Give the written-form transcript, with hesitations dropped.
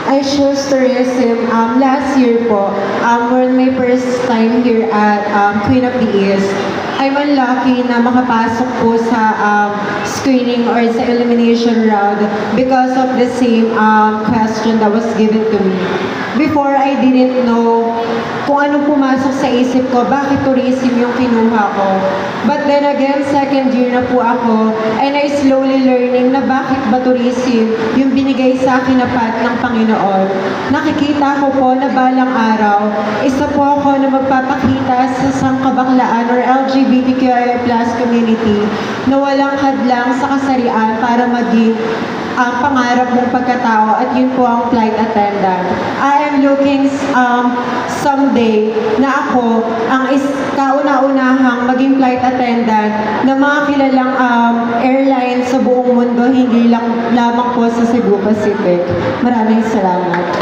I chose tourism last year po, when my first time here at Queen of the East. I'm unlucky na makapasok po sa screening or sa elimination round because of the same question that was given to me. Before, I didn't know kung ano pumasok sa isip ko, bakit tourism yung kinuha ko. But then again, second year na po ako, and I slowly learning na bakit ba tourism yung binigay sa akin na path ng Panginoon. Nakikita ko po na balang araw, isa po ako na magpapakita sa sangkabaklaan or LGBTQIA+ community na walang hadlang sa kasarian para maging ang pangarap mong pagkatao, at yun po ang flight attendant. I am looking someday na ako ang kauna-unahang maging flight attendant ng mga kilalang airlines sa buong mundo, hindi lang lamang po sa Cebu Pacific. Maraming salamat.